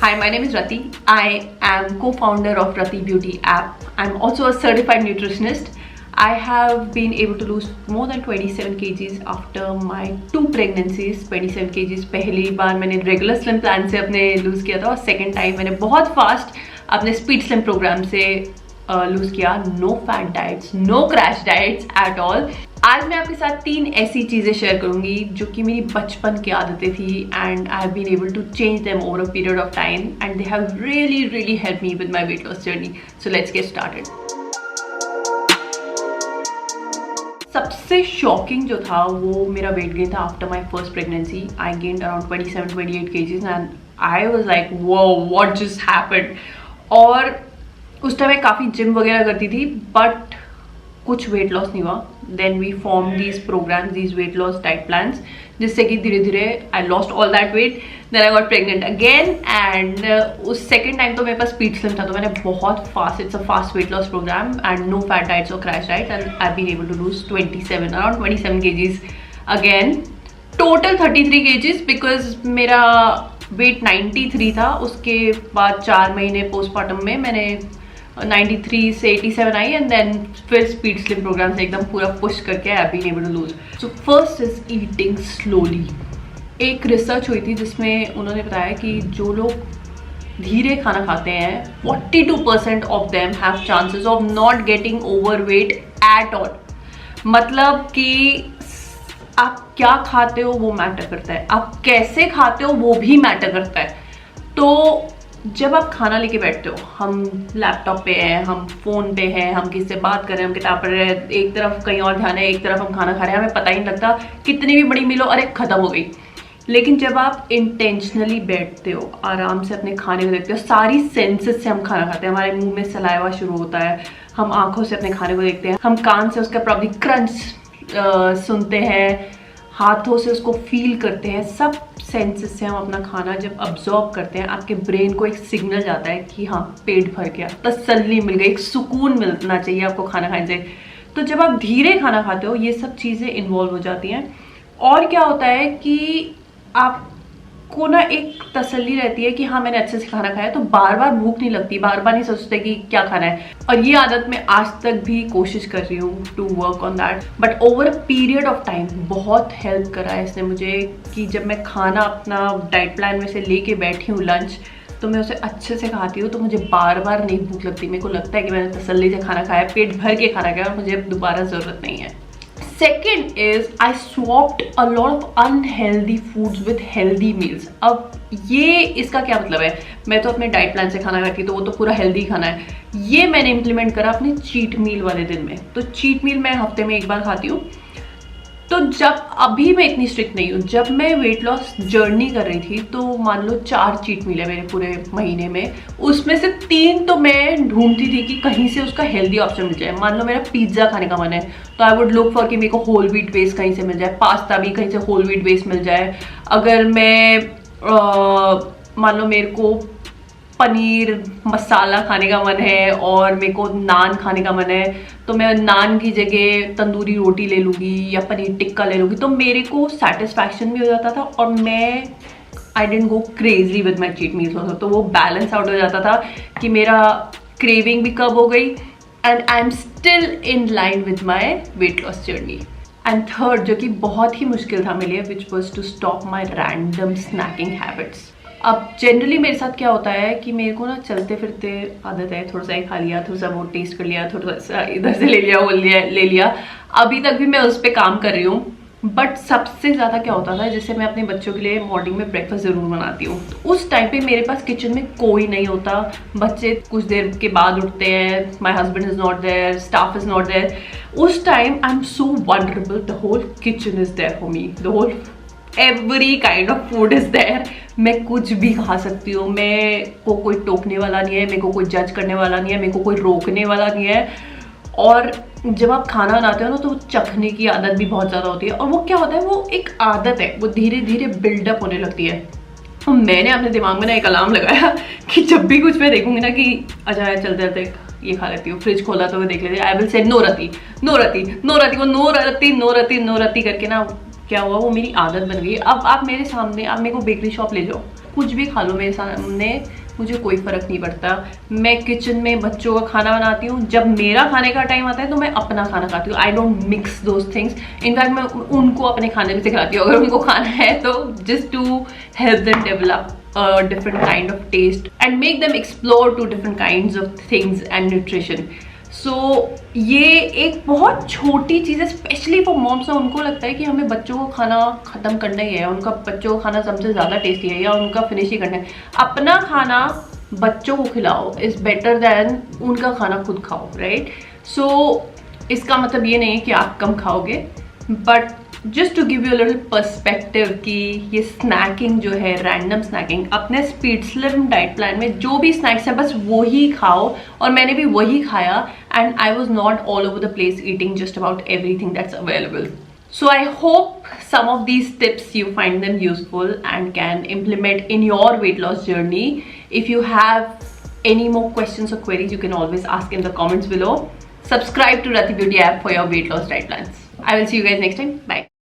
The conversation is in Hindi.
Hi, my name is Rati. I am co-founder of Rati Beauty app. I'm also a certified nutritionist. I have been able to lose more than 27 kgs after my 2 pregnancies. 27 kgs पहली बार मैंने रेगुलर स्लिम प्लान से अपने लूज किया था और सेकेंड टाइम मैंने बहुत फास्ट अपने स्पीड स्लिम प्रोग्राम से लूज किया. No fat diets, no crash diets at all. आज मैं आपके साथ 3 ऐसी चीज़ें शेयर करूंगी जो कि मेरी बचपन की आदतें थी and I have been able to change them over a period of time and they have really help me with my weight loss journey. So let's get started. सबसे शॉकिंग जो था वो मेरा वेट गेन था after my first pregnancy. I gained around 27-28 kgs and I was like वो व्हाट जस्ट हैपेंड. और उस टाइम मैं काफ़ी जिम वगैरह करती थी बट कुछ वेट लॉस नहीं हुआ. Then we form these programs, these weight loss diet plans, जिससे कि धीरे धीरे I lost all that weight. Then I got pregnant again and उस सेकेंड टाइम तो मेरे पास स्पीड स्लिम था तो मैंने बहुत fast, it's a fast weight loss program and no fat diets और crash diet and I been able to lose around 27 kgs अगेन. टोटल 33 kgs बिकॉज मेरा वेट 93 था. उसके बाद 4 महीने पोस्टमार्टम में मैंने 93 से 87 आई एंड देन फिर स्पीड स्लिम प्रोग्राम से एकदम पूरा पुश करके I have been able to lose. So first is eating slowly. एक रिसर्च हुई थी जिसमें उन्होंने बताया कि जो लोग धीरे खाना खाते हैं 42% of them have chances of not getting overweight at all. मतलब कि आप क्या खाते हो वो मैटर करता है, आप कैसे खाते हो वो भी मैटर करता है. तो जब आप खाना लेके बैठते हो, हम लैपटॉप पे हैं, हम फोन पे हैं, हम किसी से बात कर रहे हैं, हम किताब पढ़ रहे हैं, एक तरफ कहीं और ध्यान है, एक तरफ हम खाना खा रहे हैं, हमें पता ही नहीं लगता कितनी भी बड़ी मील हो, अरे खत्म हो गई. लेकिन जब आप इंटेंशनली बैठते हो, आराम से अपने खाने को देखते हो, सारी सेंसेस से हम खाना खाते हैं. हमारे मुंह में सलाइवा शुरू होता है, हम आंखों से अपने खाने को देखते हैं, हम कान से उसका प्रॉब्ली क्रंच सुनते हैं, हाथों से उसको फील करते हैं. सब सेंसेस से हम अपना खाना जब अब्जॉर्ब करते हैं, आपके ब्रेन को एक सिग्नल जाता है कि हाँ पेट भर गया, तसल्ली मिल गई, एक सुकून मिलना चाहिए आपको खाना खाने से. तो जब आप धीरे खाना खाते हो ये सब चीज़ें इन्वॉल्व हो जाती हैं. और क्या होता है कि आपको ना एक तसल्ली रहती है कि हाँ मैंने अच्छे से खाना खाया, तो बार बार भूख नहीं लगती, बार बार नहीं सोचते कि क्या खाना है. और ये आदत मैं आज तक भी कोशिश कर रही हूँ to work on that. But over a period of time बहुत हेल्प करा है इसने मुझे कि जब मैं खाना अपना डाइट प्लान में से लेके बैठी हूँ लंच, तो मैं उसे अच्छे से खाती हूँ तो मुझे बार बार नहीं भूख लगती. मेरे को लगता है कि मैंने तसल्ली से खाना खाया, पेट भर के खाना खाया और मुझे दोबारा ज़रूरत नहीं है. Second is I swapped a lot of unhealthy foods with healthy meals. अब ये इसका क्या मतलब है? मैं तो अपने डाइट प्लान से खाना खाती हूँ तो वो तो पूरा हेल्दी खाना है. ये मैंने इम्प्लीमेंट करा अपने चीट मील वाले दिन में. तो चीट मील मैं हफ्ते में एक बार खाती हूँ. तो जब अभी मैं इतनी स्ट्रिक्ट नहीं हूँ, जब मैं वेट लॉस जर्नी कर रही थी तो मान लो 4 चीट मील है मेरे पूरे महीने में, उसमें से 3 तो मैं ढूंढती थी कि कहीं से उसका हेल्दी ऑप्शन मिल जाए. मान लो मेरा पिज्ज़ा खाने का मन है तो आई वुड लुक फॉर कि मेरे को होल व्हीट बेस कहीं से मिल जाए, पास्ता भी कहीं से होल व्हीट बेस मिल जाए. अगर मैं मान लो मेरे को पनीर मसाला खाने का मन है और मेरे को नान खाने का मन है तो मैं नान की जगह तंदूरी रोटी ले लूँगी या पनीर टिक्का ले लूँगी. तो मेरे को सेटिस्फैक्शन भी हो जाता था और मैं I didn't go crazy with my cheat meals. तो वो बैलेंस आउट हो जाता था कि मेरा क्रेविंग भी कब हो गई and I am still in line with my weight loss journey. And third, जो कि बहुत ही मुश्किल था मेरे लिए, which was to stop my random snacking habits. अब जनरली मेरे साथ क्या होता है कि मेरे को ना चलते फिरते आदत है, थोड़ा सा ये खा लिया, थोड़ा सा वो टेस्ट कर लिया, थोड़ा सा इधर से ले लिया, वो ले लिया. अभी तक भी मैं उस पर काम कर रही हूँ. बट सबसे ज़्यादा क्या होता था, जैसे मैं अपने बच्चों के लिए मॉर्निंग में ब्रेकफास्ट ज़रूर बनाती हूँ, तो उस टाइम पे मेरे पास किचन में कोई नहीं होता. बच्चे कुछ देर के बाद उठते हैं, my husband is not there, staff is not there. उस time I am so vulnerable. The whole kitchen is there for me, the whole every kind of food is there. मैं कुछ भी खा सकती हूँ, मेरे को कोई टोकने वाला नहीं है, मेरे को कोई जज करने वाला नहीं है, मेरे को कोई रोकने वाला नहीं है. और जब आप खाना बनाते हो ना तो चखने की आदत भी बहुत ज़्यादा होती है. और वो क्या होता है, वो एक आदत है, वो धीरे धीरे बिल्डअप होने लगती है. तो मैंने अपने दिमाग में ना एक अलार्म लगाया कि जब भी कुछ मैं देखूंगी ना कि अच्छा चलते चलते ये खा लेती हूँ, फ्रिज खोला तो वो देख लेती, आई विल से नो रति नो रति नो रति, वो नो रति नो रति नो रति करके ना क्या हुआ, वो मेरी आदत बन गई. अब आप मेरे सामने, आप मेरे को बेकरी शॉप ले जाओ, कुछ भी खा लो मेरे सामने, मुझे कोई फ़र्क नहीं पड़ता। मैं किचन में बच्चों का खाना बनाती हूँ, जब मेरा खाने का टाइम आता है तो मैं अपना खाना खाती हूँ। I don't mix those things. In fact मैं उनको अपने खाने में सिखाती हूँ, अगर उनको खाना है तो, just to help them develop different kind of taste and make them explore to different kinds of things and nutrition. So ये एक बहुत छोटी चीज़ है, स्पेशली फॉर मॉम्स। उनको लगता है कि हमें बच्चों को खाना ख़त्म करना ही है, उनका बच्चों को खाना सबसे ज़्यादा टेस्टी है या उनका फिनिश ही करना है। अपना खाना बच्चों को खिलाओ इज़ बेटर दैन उनका खाना खुद खाओ, राइट? सो इसका मतलब ये नहीं है कि आप कम खाओगे, but just to give you little perspective कि ये स्नैकिंग जो है, रैंडम स्नैकिंग, अपने स्पीड स्लिम डाइट प्लान में जो भी स्नैक्स है बस वो ही खाओ। और मैंने भी वही खाया, and I was not all over the place eating just about everything that's available. So I hope some of these tips you find them useful and can implement in your weight loss journey. If you have any more questions or queries, you can always ask in the comments below. Subscribe to Rati Beauty app for your weight loss diet plans. I will see you guys next time. Bye.